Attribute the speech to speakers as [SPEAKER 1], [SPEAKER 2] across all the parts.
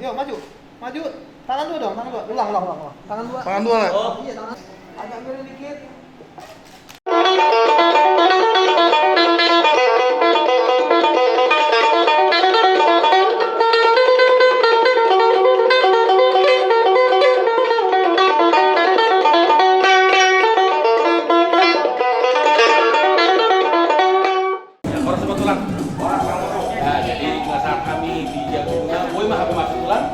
[SPEAKER 1] Yuk, maju. Maju. Tangan dua dong, tangan dua. Ulang. Tangan dua.
[SPEAKER 2] Tangan dua lah.
[SPEAKER 1] Oh, iya, tangan. Agak miring dikit.
[SPEAKER 3] Ya, jadi saat kami di Jaguna, boy mah habis masuk tulang.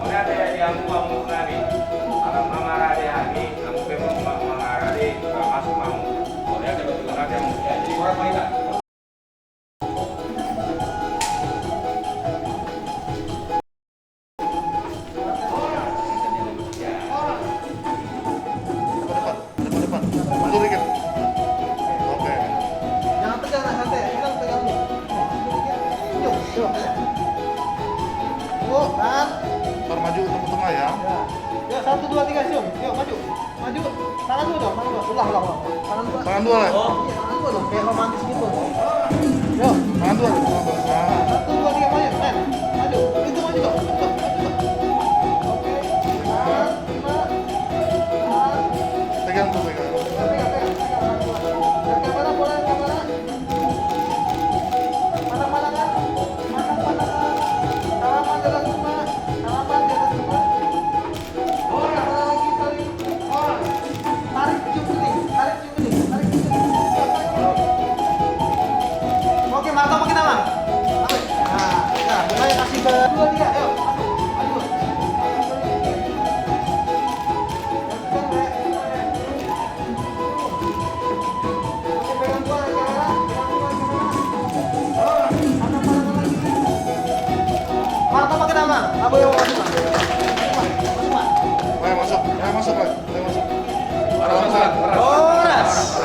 [SPEAKER 4] Mulai ada yang kamu lari, alam mama ada hari, kamu memang mama lari, masuk mau.
[SPEAKER 3] Boleh ada betul ada yang ya, jadi orang main tak?
[SPEAKER 2] Depan. Mundur dikit. Oke.
[SPEAKER 1] Jangan tegang, santai. Pegang dulu. Yuk. Yuk, tahan.
[SPEAKER 2] Ntar maju tengah ya.
[SPEAKER 1] Ya, 1, 2, 3, cium. Yuk, maju. Tangan dua dong, tangan dua. Ulang. Tangan dua.
[SPEAKER 2] Tangan dua lah.
[SPEAKER 1] Iya, tangan dua dong, kayak romantis gitu. Yuk.
[SPEAKER 2] Tangan dua. Nah.
[SPEAKER 1] 1, 2, 3, maju. Men, maju. Itu maju dong. Oke. Tahan, 5. Tahan.
[SPEAKER 2] Pegang tuh, pegang.
[SPEAKER 1] Pegang. Dan kamera, boleh kamera. Pandang-pandangan. Salaman di atas semua. Kamera lagi, tarik. Tarik cium ini. Oke, mata makin aman. Nah, mulai kasih ke 2, 3. Ayo, maju. Mata makin aman. Abu yang masuk.
[SPEAKER 2] Ayo masuk.
[SPEAKER 3] Orang.
[SPEAKER 1] Boras.